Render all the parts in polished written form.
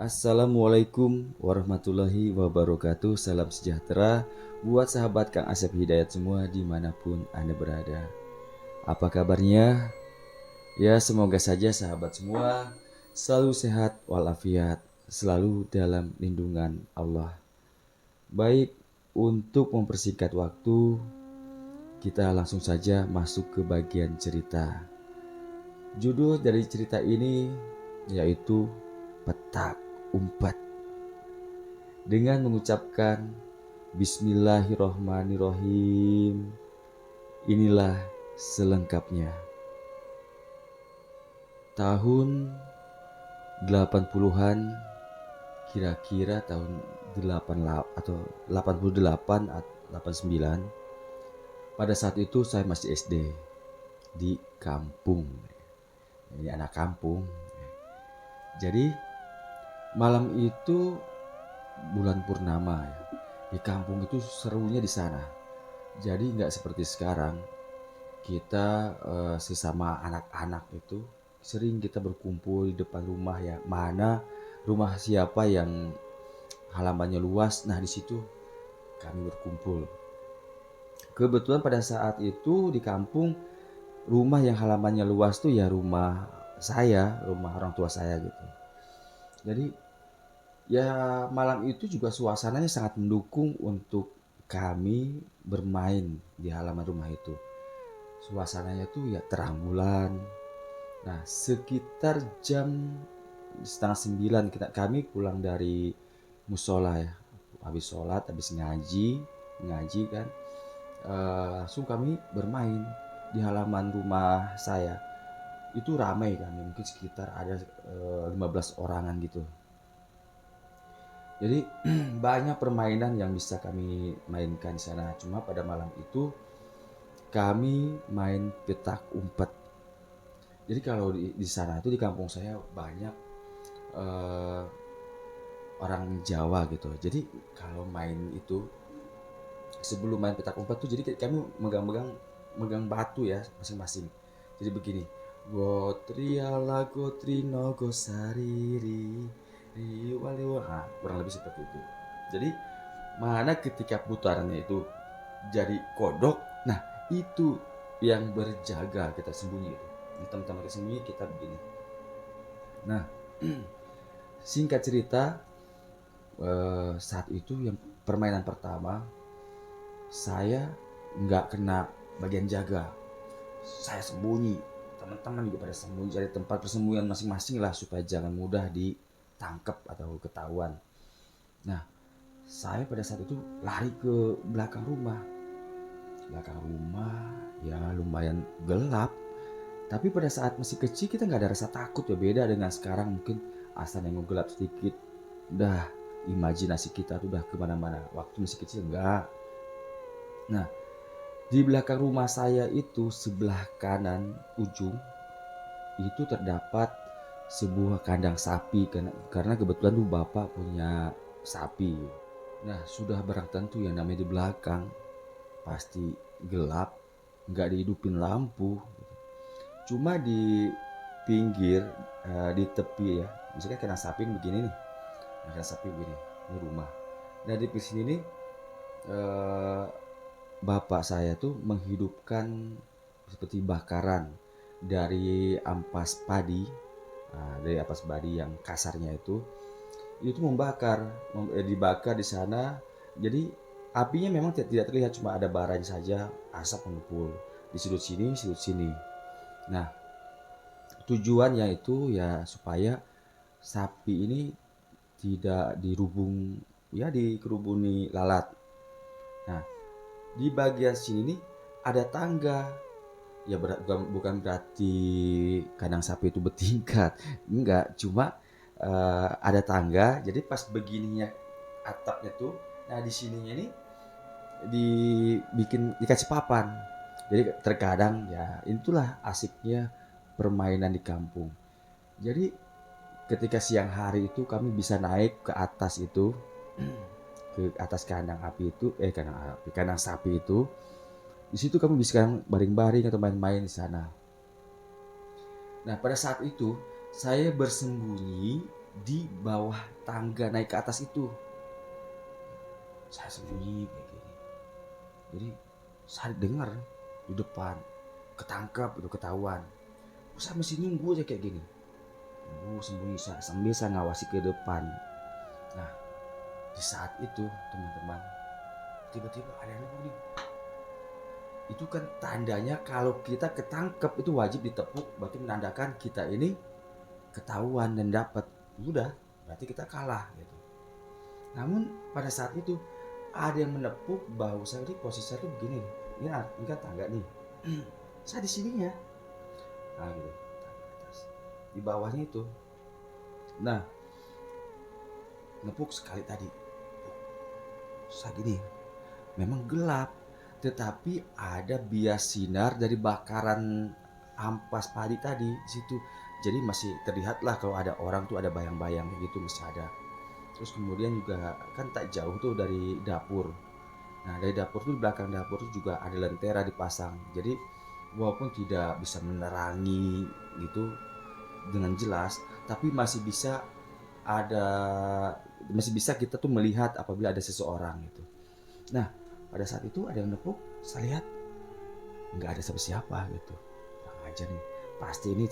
Assalamualaikum warahmatullahi wabarakatuh. Salam sejahtera buat sahabat Kang Asep Hidayat semua dimanapun Anda berada. Apa kabarnya? Ya, semoga saja sahabat semua selalu sehat walafiat, selalu dalam lindungan Allah. Baik, untuk mempersingkat waktu, kita langsung saja masuk ke bagian cerita. Judul dari cerita ini yaitu Petak Umpet. Dengan mengucapkan Bismillahirrohmanirrohim, inilah selengkapnya. Tahun 80-an, kira-kira tahun 88 atau 88 atau 89. Pada saat itu saya masih SD di kampung. Ini anak kampung. Jadi malam itu bulan purnama ya. Di kampung itu serunya di sana. Jadi nggak seperti sekarang. Kita sesama anak-anak itu sering kita berkumpul di depan rumah ya. Mana rumah siapa yang halamannya luas, nah di situ kami berkumpul. Kebetulan pada saat itu di kampung rumah yang halamannya luas tuh ya rumah saya, rumah orang tua saya gitu. Jadi ya malam itu juga suasananya sangat mendukung untuk kami bermain di halaman rumah itu. Suasananya tuh ya terang bulan. Nah, sekitar jam setengah 9 kami pulang dari musola ya. Habis sholat, habis ngaji kan. Langsung kami bermain di halaman rumah saya. Itu ramai kami, mungkin sekitar ada 15 orangan gitu. Jadi banyak permainan yang bisa kami mainkan di sana. Cuma pada malam itu kami main petak umpet. Jadi kalau di sana itu di kampung saya banyak eh, orang Jawa gitu. Jadi kalau main itu sebelum main petak umpet tuh jadi kami megang batu ya masing-masing. Jadi begini, Gotriala Gotrino Gosariri Riwaliwa. Nah, kurang lebih seperti itu. Jadi mana ketika putarannya itu jadi kodok, nah itu yang berjaga kita sembunyi itu. Teman-teman kita sembunyi kita begini. Nah, singkat cerita saat itu yang permainan pertama saya nggak kena bagian jaga, saya sembunyi, teman-teman juga pada sembunyi cari tempat persembunyian masing-masing lah supaya jangan mudah ditangkap atau ketahuan. Nah, saya pada saat itu lari ke belakang rumah. Belakang rumah ya lumayan gelap. Tapi pada saat masih kecil kita nggak ada rasa takut ya, beda dengan sekarang mungkin asal yang gelap sedikit udah imajinasi kita tuh udah kemana-mana. Waktu masih kecil enggak. Nah, di belakang rumah saya itu sebelah kanan ujung itu terdapat sebuah kandang sapi karena kebetulan tuh bapak punya sapi. Nah, sudah barang tentu yang namanya di belakang pasti gelap, nggak dihidupin lampu. Cuma di pinggir, di tepi ya, misalnya kandang sapi begini nih, kandang sapi begini, ini rumah. Nah di sini nih, eh, bapak saya tuh menghidupkan seperti bakaran dari ampas padi, dari ampas padi yang kasarnya itu membakar, dibakar di sana. Jadi apinya memang tidak terlihat, cuma ada baranya saja, asap mengepul di sudut sini, sudut sini. Nah, tujuannya itu ya supaya sapi ini tidak dirubung, ya dikerubuni lalat. Nah, di bagian sini nih ada tangga. Ya bukan berarti kandang sapi itu bertingkat, enggak, cuma ada tangga. Jadi pas begininya atapnya tuh, nah di sininya nih dikasih papan. Jadi terkadang ya itulah asiknya permainan di kampung. Jadi ketika siang hari itu kami bisa naik ke atas itu, ke atas kandang api itu, kandang sapi itu. Di situ kami bisa baring-baring atau main-main di sana. Nah, pada saat itu saya bersembunyi di bawah tangga naik ke atas itu. Saya sembunyi kayak gini. Jadi saya dengar di depan, ketangkap itu, ketahuan. Saya mesti nunggu aja kayak gini. Nunggu sembunyi sambil saya ngawasi ke depan. Nah, di saat itu teman-teman, tiba-tiba ada yang nunggu nih. Itu kan tandanya kalau kita ketangkep itu wajib ditepuk, berarti menandakan kita ini ketahuan dan dapat. Udah, berarti kita kalah gitu. Namun pada saat itu ada yang menepuk bahu saya, di posisi saya tuh begini nih. Ini kan tangga nih. Saya di sininya. Nah gitu, tangga atas. Di bawahnya itu. Nah, nepuk sekali tadi. Saya gini, memang gelap, tetapi ada bias sinar dari bakaran ampas padi tadi di situ. Jadi masih terlihatlah kalau ada orang tuh, ada bayang-bayang gitu masih ada. Terus kemudian juga kan tak jauh tuh dari dapur. Nah dari dapur tuh, di belakang dapur tuh juga ada lentera dipasang. Jadi walaupun tidak bisa menerangi gitu dengan jelas, tapi ada masih bisa kita tuh melihat apabila ada seseorang gitu. Nah pada saat itu ada yang nepuk, saya lihat nggak ada siapa-siapa gitu. Nah, aja nih, pasti ini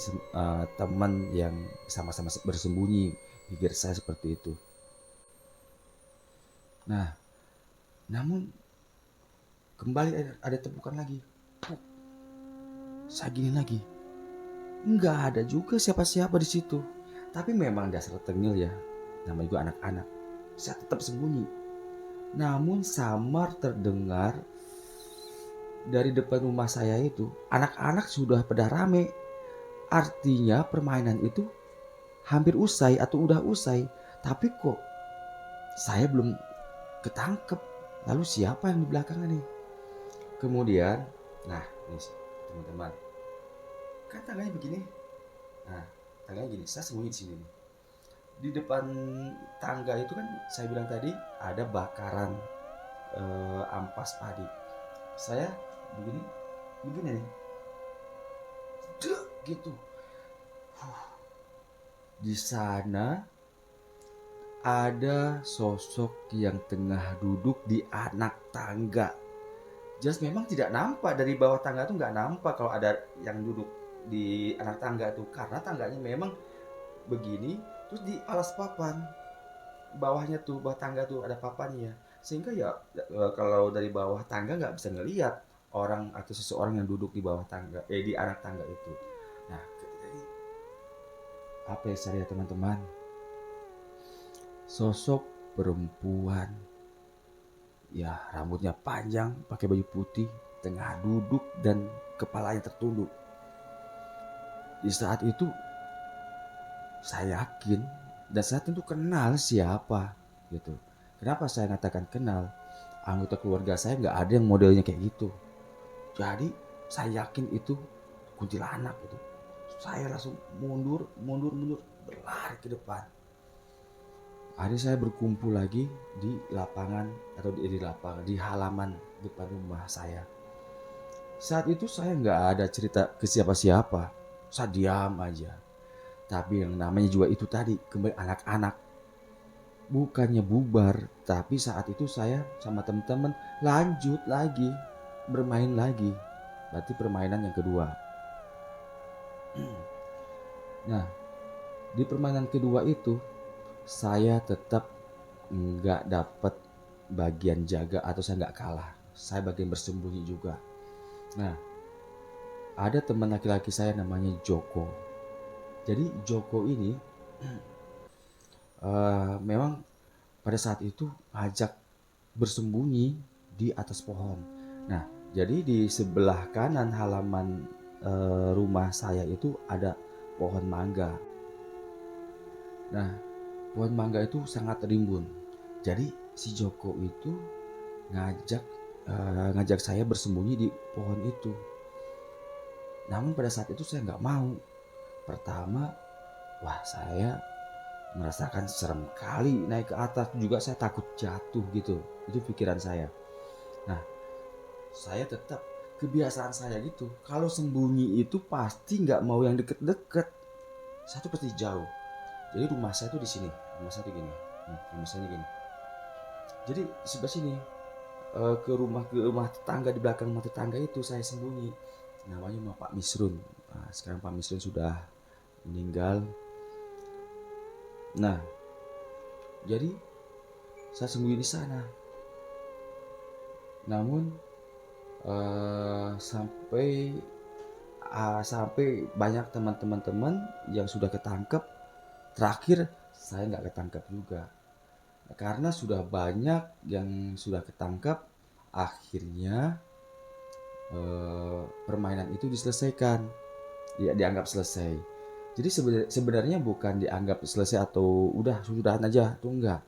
teman yang sama-sama bersembunyi, pikir saya seperti itu. Nah, namun kembali ada tepukan lagi. Saya gini lagi, nggak ada juga siapa-siapa di situ. Tapi memang dasar tengil ya, namanya juga anak-anak. Saya tetap sembunyi. Namun samar terdengar dari depan rumah saya itu, anak-anak sudah pada rame. Artinya permainan itu hampir usai atau udah usai. Tapi kok saya belum ketangkep. Lalu siapa yang di belakangnya nih? Kemudian, nah ini teman-teman, kan tangganya begini. Nah, tangganya gini, saya sembunyi di sini nih. Di depan tangga itu kan saya bilang tadi ada bakaran ampas padi. Saya begini, begini nih, gitu. Di sana ada sosok yang tengah duduk di anak tangga. Jelas memang tidak nampak dari bawah tangga tuh, nggak nampak kalau ada yang duduk di anak tangga tuh, karena tangganya memang begini, terus di alas papan bawahnya tuh, bawah tangga tuh ada papannya, sehingga ya kalau dari bawah tangga nggak bisa ngelihat orang atau seseorang yang duduk di bawah tangga, di anak tangga itu. Nah, jadi apa yang saya lihat teman-teman, sosok perempuan, ya rambutnya panjang, pakai baju putih, tengah duduk dan kepalanya tertunduk. Di saat itu saya yakin dan saya tentu kenal siapa gitu. Kenapa saya katakan kenal? Anggota keluarga saya nggak ada yang modelnya kayak gitu. Jadi saya yakin itu kuntilanak gitu. Saya langsung mundur, berlari ke depan. Akhirnya saya berkumpul lagi di lapangan atau di halaman depan rumah saya. Saat itu saya nggak ada cerita ke siapa-siapa. Saya diam aja. Tapi yang namanya juga itu tadi, kembali anak-anak. Bukannya bubar, tapi saat itu saya sama teman-teman lanjut lagi, bermain lagi. Berarti permainan yang kedua. Nah, di permainan kedua itu saya tetap nggak dapat bagian jaga atau saya nggak kalah. Saya bagian bersembunyi juga. Nah, ada teman laki-laki saya namanya Joko. Jadi Joko ini memang pada saat itu ngajak bersembunyi di atas pohon. Nah, jadi di sebelah kanan halaman rumah saya itu ada pohon mangga. Nah, pohon mangga itu sangat rimbun. Jadi si Joko itu ngajak ngajak saya bersembunyi di pohon itu. Namun pada saat itu saya nggak mau. Pertama, wah saya merasakan serem kali naik ke atas, juga saya takut jatuh gitu. Itu pikiran saya. Nah, saya tetap kebiasaan saya gitu. Kalau sembunyi itu pasti nggak mau yang deket-deket. Saya tuh pasti jauh. Jadi rumah saya tuh di sini, rumah saya tuh gini, rumah saya gini. Jadi di sebelah sini, ke rumah tetangga, di belakang rumah tetangga itu saya sembunyi. Namanya rumah Pak Misrun. Nah, sekarang Pak Misrun sudah meninggal. Nah, jadi saya sembunyi di sana. Namun sampai sampai banyak teman-teman yang sudah ketangkep. Terakhir saya nggak ketangkep juga. Karena sudah banyak yang sudah ketangkap, akhirnya permainan itu diselesaikan, dianggap selesai. Jadi sebenarnya bukan dianggap selesai atau udah sudahan aja, itu enggak.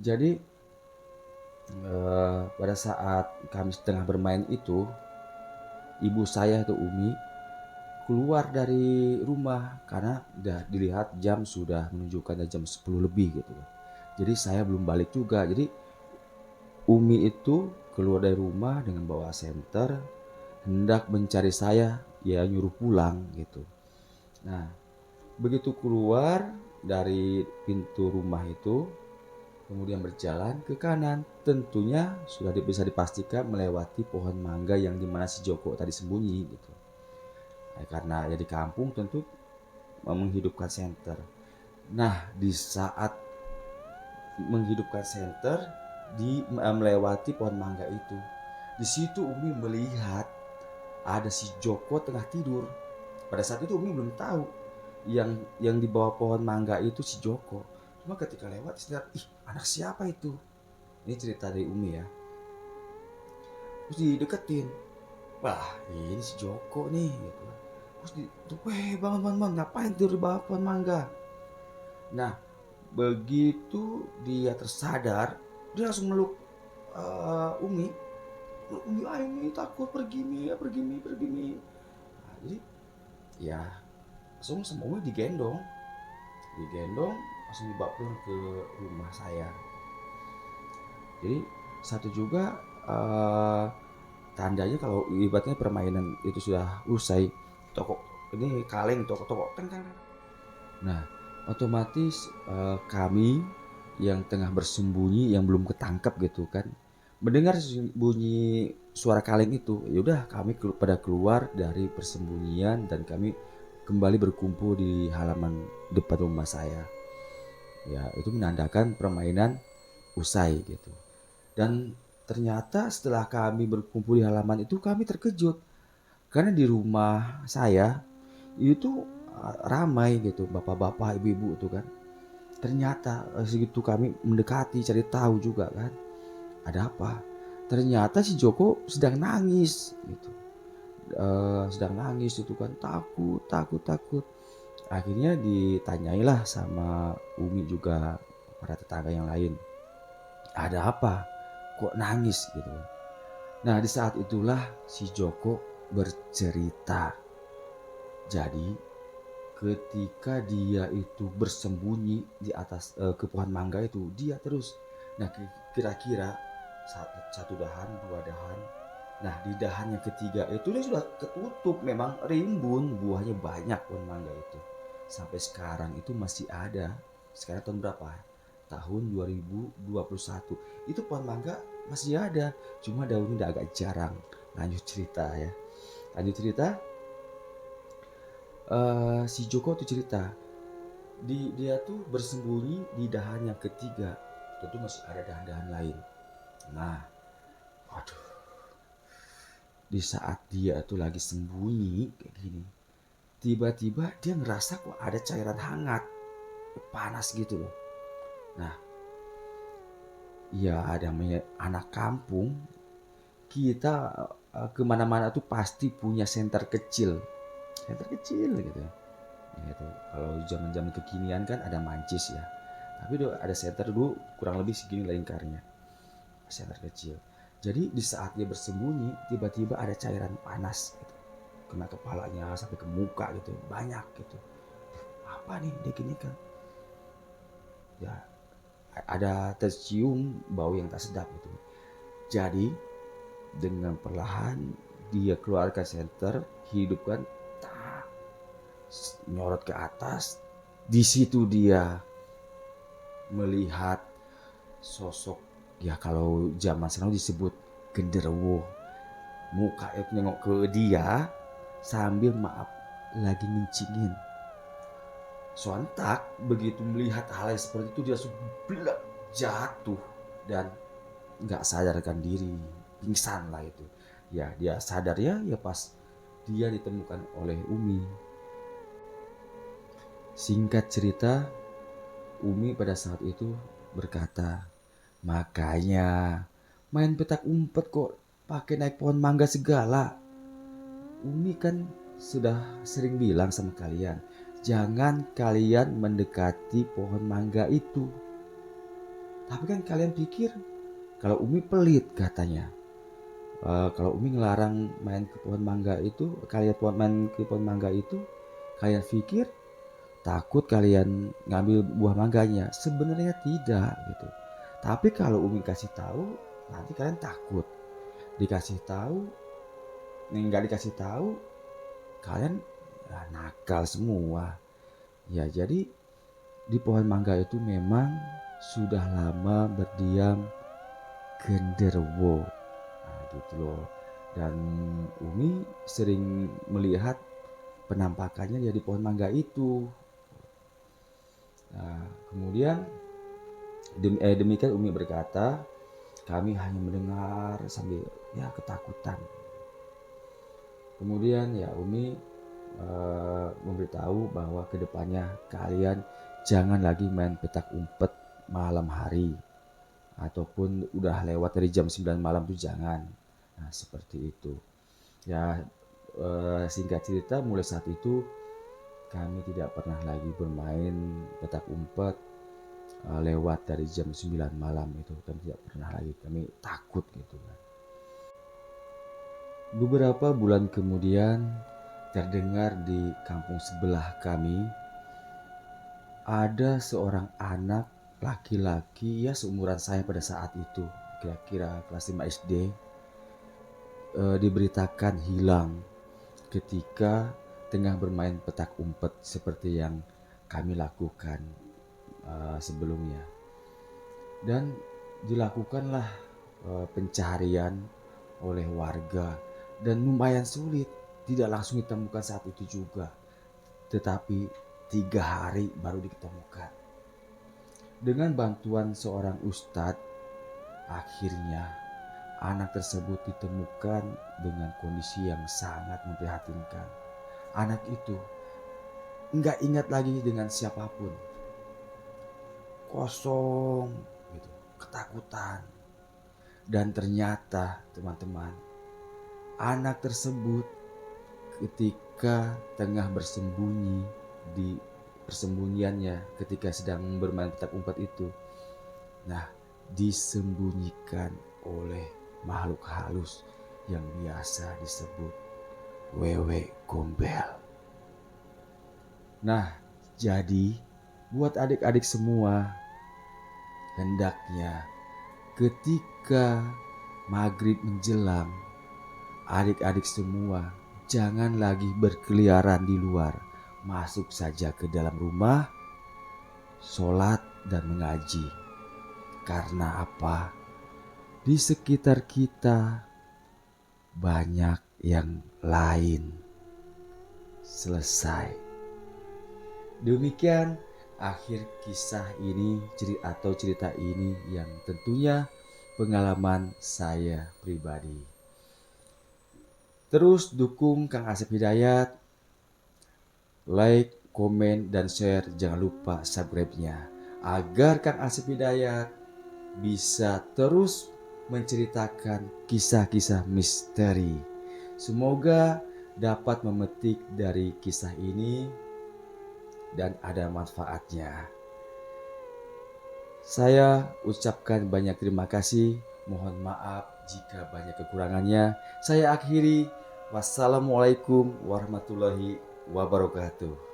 Jadi pada saat kami setengah bermain itu, ibu saya itu Umi keluar dari rumah karena udah dilihat jam sudah menunjukkan jam 10 lebih gitu. Jadi saya belum balik juga. Jadi Umi itu keluar dari rumah dengan bawa senter, hendak mencari saya, ya nyuruh pulang gitu. Nah, begitu keluar dari pintu rumah itu, kemudian berjalan ke kanan, tentunya sudah bisa dipastikan melewati pohon mangga yang dimana si Joko tadi sembunyi gitu. Nah, karena ya di kampung tentu menghidupkan senter. Nah, di saat menghidupkan senter, melewati pohon mangga itu, di situ Umi melihat ada si Joko tengah tidur. Pada saat itu Umi belum tahu yang di bawah pohon mangga itu si Joko. Cuma ketika lewat istilah, ih anak siapa itu? Ini cerita dari Umi ya. Terus dideketin, wah ini si Joko nih gitu. Terus weh bangun bangun, ngapain tidur di bawah pohon mangga? Nah begitu dia tersadar, dia langsung meluk Umi. Umi, ah ini takut pergi Mi, pergi Mi, pergi Mi. Nah, jadi ya langsung sama Umi digendong langsung dibawa pulang ke rumah saya. Jadi satu juga tandanya kalau ibaratnya permainan itu sudah usai, toko ini kaleng toko teng teng. Nah otomatis kami yang tengah bersembunyi yang belum ketangkap gitu kan, mendengar bunyi suara kaleng itu, yaudah kami pada keluar dari persembunyian dan kami kembali berkumpul di halaman depan rumah saya. Ya, itu menandakan permainan usai gitu. Dan ternyata setelah kami berkumpul di halaman itu kami terkejut. Karena di rumah saya itu ramai gitu, bapak-bapak, ibu-ibu itu kan. Ternyata segitu kami mendekati cari tahu juga kan, ada apa? Ternyata si Joko sedang nangis gitu. Sedang nangis itu kan, takut, takut, takut. Akhirnya ditanyailah sama Umi juga para tetangga yang lain. Ada apa? Kok nangis gitu. Nah di saat itulah si Joko bercerita. Jadi ketika dia itu bersembunyi di atas ke pohon mangga itu, dia terus. Nah kira-kira satu dahan, dua dahan. Nah di dahan yang ketiga itu dia sudah ketutup, memang rimbun, buahnya banyak pohon mangga itu. Sampai sekarang itu masih ada. Sekarang tahun berapa? Tahun 2021. Itu pohon mangga masih ada, cuma daunnya udah agak jarang. Lanjut cerita ya. Lanjut cerita, si Joko tuh cerita, dia tuh bersembunyi di dahan yang ketiga. Tentu masih ada dahan-dahan lain. Nah, waduh, di saat dia tuh lagi sembunyi kayak gini, tiba-tiba dia ngerasa kok ada cairan hangat, panas gitu loh. Nah, ya ada anak kampung, kita kemana-mana tuh pasti punya senter kecil gitu. Gitu. Kalau zaman-zaman kekinian kan ada mancis ya, tapi ada senter dulu kurang lebih segini lingkarnya, senter kecil. Jadi di saat dia bersembunyi, tiba-tiba ada cairan panas gitu, kena kepalanya sampai ke muka gitu, banyak gitu. Apa nih dia gini kan? Ya ada tercium bau yang tak sedap gitu. Jadi dengan perlahan dia keluarkan senter, hidupkan, tak, nyorot ke atas, Di situ dia melihat sosok, ya kalau zaman sekarang disebut genderuwo. Muka itu nengok ke dia sambil maaf lagi ngencingin. Sontak begitu melihat hal yang seperti itu dia langsung blek jatuh dan nggak sadarkan diri, pingsan lah itu. Ya dia sadar ya pas dia ditemukan oleh Umi. Singkat cerita, Umi pada saat itu berkata, makanya main petak umpet kok pakai naik pohon mangga segala. Umi kan sudah sering bilang sama kalian, jangan kalian mendekati pohon mangga itu. Tapi kan kalian pikir kalau Umi pelit katanya. Kalau Umi ngelarang main ke pohon mangga itu, kalian main ke pohon mangga itu, kalian pikir takut kalian ngambil buah mangganya. Sebenarnya tidak gitu. Tapi kalau Umi kasih tahu, nanti kalian takut. Dikasih tahu, nggak dikasih tahu, kalian ya, nakal semua. Ya jadi di pohon mangga itu memang sudah lama berdiam genderuwo. Nah gitu loh. Dan Umi sering melihat penampakannya ya di pohon mangga itu. Nah, kemudian demikian Umi berkata, kami hanya mendengar sambil ya ketakutan. Kemudian ya Umi memberitahu bahwa kedepannya kalian jangan lagi main petak umpet malam hari ataupun udah lewat dari jam 9 malam tuh jangan. Nah seperti itu ya. Singkat cerita mulai saat itu kami tidak pernah lagi bermain petak umpet lewat dari jam 9 malam itu. Kami tidak pernah lagi, kami takut gitu kan. Beberapa bulan kemudian terdengar di kampung sebelah kami ada seorang anak laki-laki ya seumuran saya pada saat itu, kira-kira kelas 5 SD, diberitakan hilang ketika tengah bermain petak umpet seperti yang kami lakukan sebelumnya. Dan dilakukanlah pencarian oleh warga dan lumayan sulit, tidak langsung ditemukan saat itu juga, tetapi 3 hari baru ditemukan. Dengan bantuan seorang ustadz, akhirnya anak tersebut ditemukan dengan kondisi yang sangat memprihatinkan. Anak itu nggak ingat lagi dengan siapapun, kosong gitu, ketakutan. Dan ternyata teman-teman, anak tersebut ketika tengah bersembunyi di persembunyiannya ketika sedang bermain petak umpet itu, nah disembunyikan oleh makhluk halus yang biasa disebut wewe gombel. Nah jadi buat adik-adik semua, hendaknya ketika maghrib menjelang, adik-adik semua jangan lagi berkeliaran di luar. Masuk saja ke dalam rumah, sholat dan mengaji. Karena apa? Di sekitar kita banyak yang lain. Selesai. Demikian akhir kisah ini atau cerita ini yang tentunya pengalaman saya pribadi. Terus dukung Kang Asep Hidayat, like, komen, dan share. Jangan lupa subscribe-nya agar Kang Asep Hidayat bisa terus menceritakan kisah-kisah misteri. Semoga dapat memetik dari kisah ini dan ada manfaatnya. Saya ucapkan banyak terima kasih. Mohon maaf jika banyak kekurangannya. Saya akhiri. Wassalamualaikum warahmatullahi wabarakatuh.